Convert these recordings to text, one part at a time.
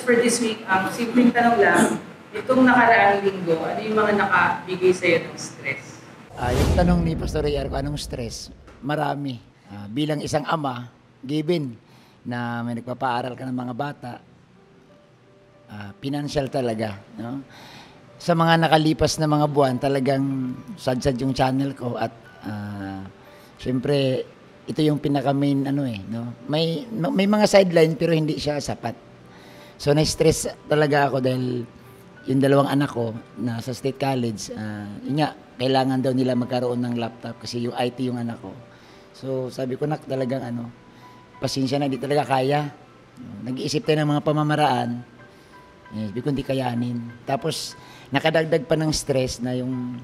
for this week, ang simpleng tanong lang, itong nakaraang linggo, ano yung mga nakabigay sa'yo ng stress? Yung tanong ni Pastor Ray kung anong stress, marami. Bilang isang ama, given na may nagpapaaral ka ng mga bata, financial talaga. No? Sa mga nakalipas na mga buwan, talagang sad-sad yung channel ko at syempre, ito yung pinaka-main no? May mga sideline pero hindi siya sapat. So na-stress talaga ako dahil yung dalawang anak ko na sa State College, yun nga, kailangan daw nila magkaroon ng laptop kasi yung IT yung anak ko. So sabi ko, nak, talagang pasensya na, hindi talaga kaya. Nag-iisip tayo ng mga pamamaraan, sabi ko, hindi kayanin. Tapos nakadagdag pa ng stress na yung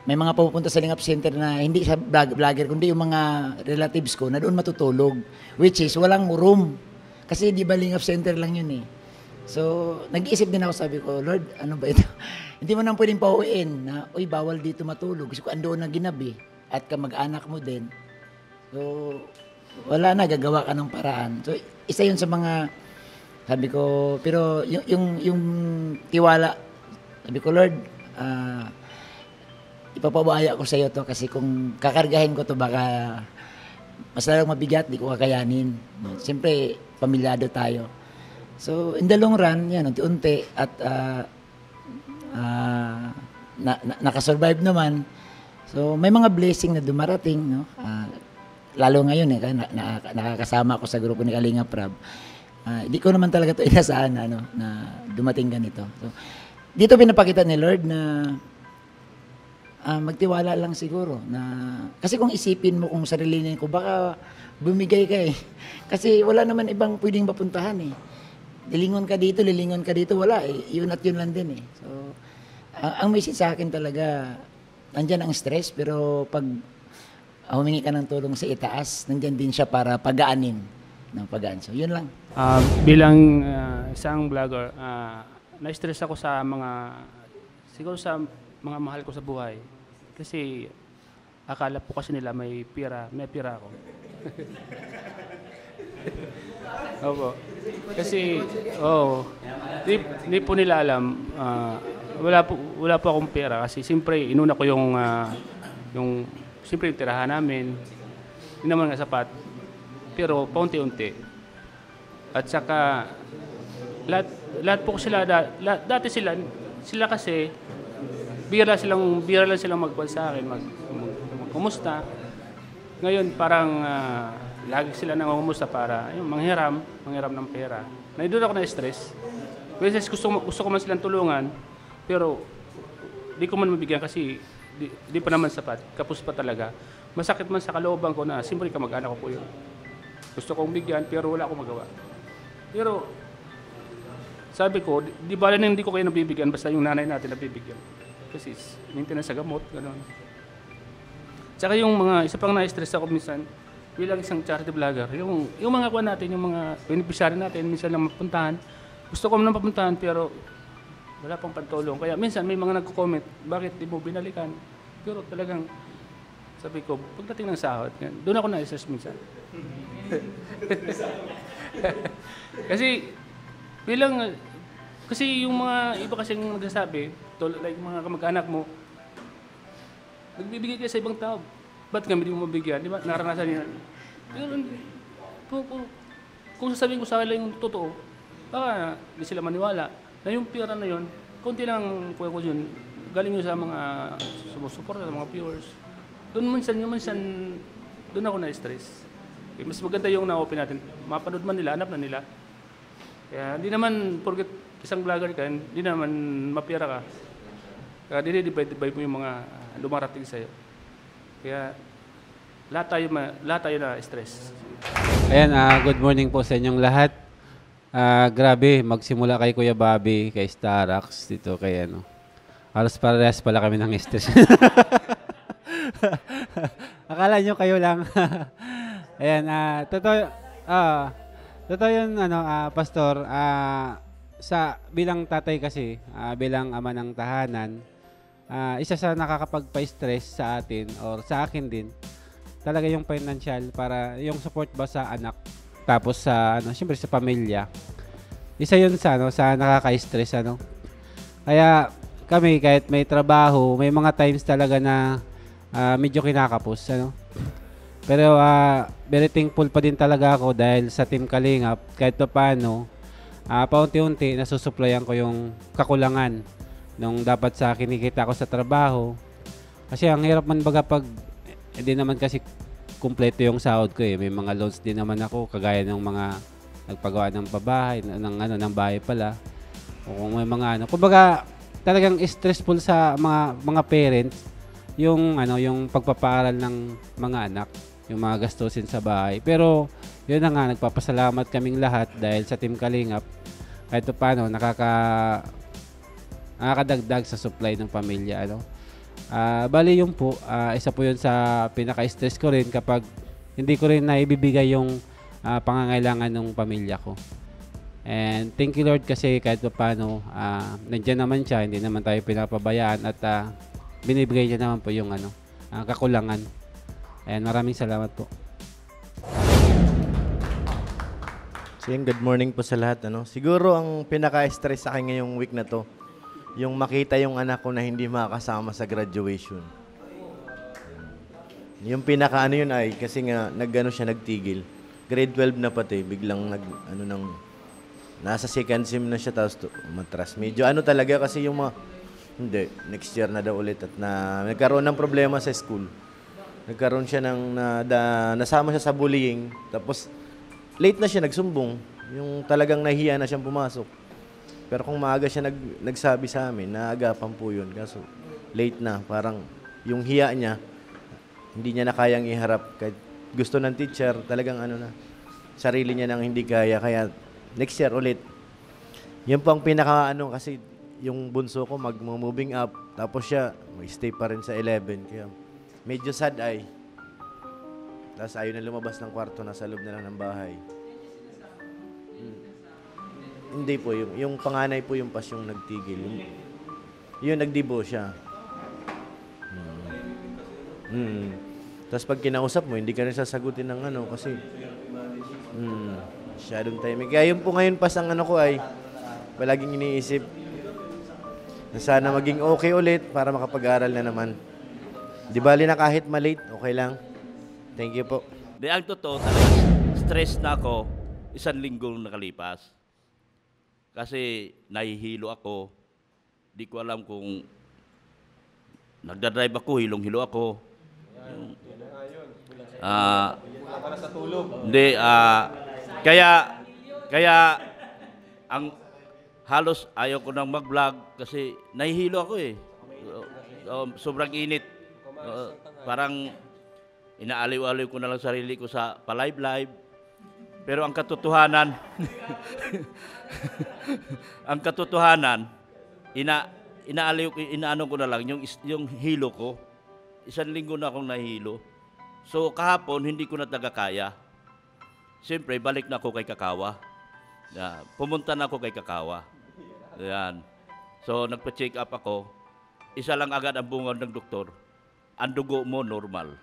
may mga pupunta sa Lingap Center na hindi sa vlogger, kundi yung mga relatives ko na doon matutulog. Which is, walang room. Kasi di ba Lingap Center lang yun eh. So, nag-iisip din ako, sabi ko, Lord, ano ba ito? Hindi mo nang pwedeng pauwiin na, uy, bawal dito matulog. Kasi kung andoon na ginabi at kamag-anak mo din. So, wala na, gagawa ka ng paraan. So, isa yun sa mga, sabi ko, pero yung tiwala, sabi ko, Lord, ipapabaya ko sa iyo to kasi kung kakargahin ko to baka mas lalong mabigat, di ko kakayanin. Siyempre, pamilyado tayo. So, in the long run, yan, unti-unti at nakasurvive naman. So, may mga blessing na dumarating, no? Lalo ngayon, nakakasama ako sa grupo ni Kalinga Prab. Hindi ko naman talaga ito inasahan na dumating ganito. So, dito pinapakita ni Lord na magtiwala lang siguro na kasi kung isipin mo kung sarilinin ko baka bumigay ka eh. Kasi wala naman ibang pwedeng mapuntahan eh. Lilingon ka dito, wala eh. Yun at yun lang din eh. So, ang message sa akin talaga, nandyan ang stress, pero pag humingi ka ng tulong sa itaas, nandyan din siya para pagaanin ng pagaan. So, yun lang. Bilang isang vlogger, na-stress ako siguro sa mga mahal ko sa buhay. Kasi akala po kasi nila may pira ako. Opo. Kasi, di po nila alam, wala po akong pera kasi siyempre inuna ko yung siyempre yung tirahan namin, hindi naman nga sapat, pero paunti-unti. At saka, lahat po sila, dati sila kasi, bira lang silang magkuhan sa akin, kumusta. Ngayon, parang, lagi sila nangungumusta para manghiram ng pera. Doon ako na-stress. Kasi gusto ko man silang tulungan, pero di ko man mabigyan kasi di pa naman sapat. Kapos pa talaga. Masakit man sa kalooban ko na siyempre kamag-anak ko po yun. Gusto kong bigyan pero wala akong magawa. Pero sabi ko, di bala na hindi ko kayo nabibigyan basta yung nanay natin nabibigyan. Kasi maintenance sa gamot, gano'n. Tsaka yung isa pang na-stress ako minsan, bilang isang charity vlogger, yung mga kuha natin, yung mga beneficiary natin, minsan lang mapuntahan. Gusto ko man mapuntahan pero wala pang pantulong. Kaya minsan may mga nagko-comment, bakit di mo binalikan? Pero talagang sabi ko, pagdating ng sahod, doon ako na-stress minsan. Kasi yung mga iba kasing nagsasabi, like mga kamag-anak mo, nagbibigay kayo sa ibang tao. Ba't kami di mo mabigyan? Di ba? Naranasan niya. Pero kung sasabihin ko sa kanila yung totoo, baka di sila maniwala. Na yung pera na yun, konti lang kuya ko yun, galing yun sa mga sumusuporta, sa mga viewers. Doon doon ako na-stress. Okay, mas maganda yung na-open natin. Mapanood man nila, hanap na nila. Kaya hindi naman, porket isang vlogger ka, hindi naman mapira ka. Kaya dinidivide mo yung mga lumarating sa'yo. Kaya lahat tayo na stress. Ayan, good morning po sa inyong lahat. Grabe, magsimula kay Kuya Bobby, kay Starax, dito kay halos parehas pala kami ng stress. Akala nyo kayo lang. Ayan, totoo yun, Pastor, bilang tatay kasi, bilang ama ng tahanan, isa sa nakakapagpa-stress sa atin or sa akin din, talaga yung financial para yung support ba sa anak tapos sa siyempre sa pamilya. isa yun sa, ano, sa nakaka-stress. Ano. Kaya kami, kahit may trabaho, may mga times talaga na medyo kinakapos. Ano. Pero very thankful pa din talaga ako dahil sa Team Kalingap, kahit pa paano, paunti-unti nasusuplayan ko yung kakulangan nung dapat sa kinikita ko sa trabaho. Kasi ang hirap man baga pag hindi naman kasi kumpleto yung sahod ko eh. May mga loans din naman ako kagaya ng mga nagpagawa ng pabahay, ng bahay pala. O kung may mga ano, kumbaga talagang stressful sa mga parents yung yung pagpapaaral ng mga anak, yung mga gastusin sa bahay. Pero yun na nga, nagpapasalamat kaming lahat dahil sa Team Kalingap kahit paano nakakadagdag sa supply ng pamilya. Bali yun po, isa po yun sa pinaka-stress ko rin kapag hindi ko rin naibibigay yung pangangailangan ng pamilya ko. And thank you Lord kasi kahit paano nandiyan naman siya, hindi naman tayo pinapabayaan at binibigay niya naman po yung kakulangan. And maraming salamat po. So good morning po sa lahat. Siguro ang pinaka-stress sa akin ngayong week na to, yung makita yung anak ko na hindi makakasama sa graduation. Yung pinaka yun ay, kasi nga nagtigil. Grade 12 na pati, biglang nasa second sem na siya, tapos matras. Medyo talaga kasi yung hindi, next year na daw ulit at nagkaroon ng problema sa school. Nagkaroon siya nasama siya sa bullying, tapos late na siya nagsumbong. Yung talagang nahihiya na siyang pumasok. Pero kung maaga siya nagsabi sa amin, naagapan po yun. Kaso late na, parang yung hiya niya, hindi niya na kayang iharap. Kahit gusto ng teacher, talagang sarili niya nang hindi kaya. Kaya next year ulit. Yan po ang pinaka kasi yung bunso ko mag-moving up. Tapos siya, stay pa rin sa 11. Kaya medyo sad ay. Tapos ayaw na lumabas ng kwarto, nasa loob na lang ng bahay. Hindi po, yung panganay po yung yung nagtigil. Yung nagdibo siya. Tapos pag kinausap mo, hindi ka rin sasagutin ng kasi masyadong timing. Kaya yun po ngayon pas ang ko ay palaging iniisip na sana maging okay ulit para makapag-aral na naman. Di bali na kahit malate, okay lang. Thank you po. Ang totoo talaga, stress na ako 1 linggo nakalipas. Kasi nahihilo ako. Di ko alam kung nagdadrive ako, hilong-hilo ako. Hindi, kaya ang halos ayaw ko nang mag-vlog kasi nahihilo ako eh. Sobrang init. Parang inaaliw-aliw ko na lang sarili ko sa pa-live-live. Pero ang katotohanan, inaano ko na lang yung hilo ko. 1 linggo na akong nahilo. So kahapon hindi ko na kaya. Siyempre balik na ako kay Kakawa. Pumunta na ako kay Kakawa. Yan. So nagpa-check up ako. Isa lang agad ang bunga ng doktor. Ang dugo mo normal.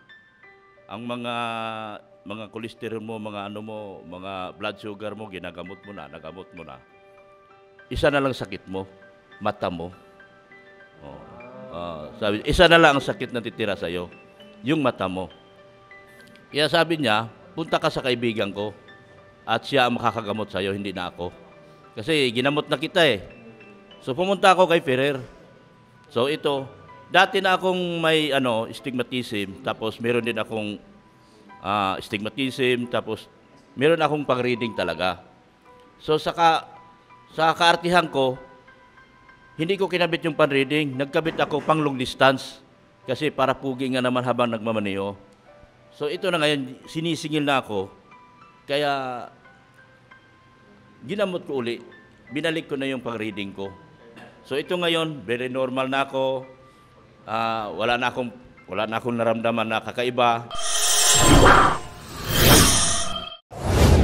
Ang mga cholesterol mo, mga mga blood sugar mo, nagamot mo na. Isa na lang sakit mo, mata mo. Sabi, isa na lang ang sakit na titira sa iyo, yung mata mo. Kaya sabi niya, punta ka sa kaibigan ko at siya ang makakagamot sa iyo, hindi na ako. Kasi ginamot na kita eh. So pumunta ako kay Ferrer. So ito, dati na akong may stigmatism, tapos meron din akong stigmatism, tapos meron akong pang-reading talaga. So sa kaartihan ko, hindi ko kinabit yung pang-reading, nagkabit ako pang long distance kasi para pugi nga naman habang nagmamaneho. So ito na ngayon, sinisingil na ako, kaya ginamot ko uli, binalik ko na yung pang-reading ko. So ito ngayon, very normal na ako, wala na akong naramdaman na kakaiba.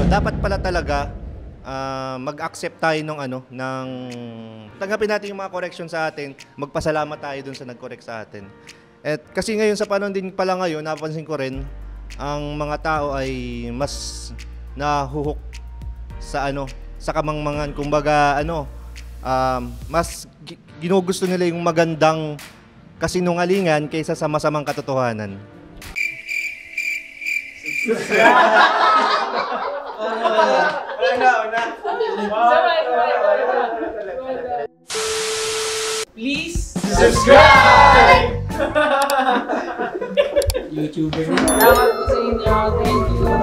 Dapat pala talaga mag-accept tayo ng tanggapin natin yung mga correction sa atin, magpasalamat tayo dun sa nag-correct sa atin. At kasi ngayon sa panahon din pala ngayon, napansin ko rin ang mga tao ay mas nahuhook sa sa kamangmangan. Kumbaga, mas ginugusto nila yung magandang kasinungalingan kaysa sa masamang katotohanan. Please, YouTuber. salamat po sa inyo. Thank you.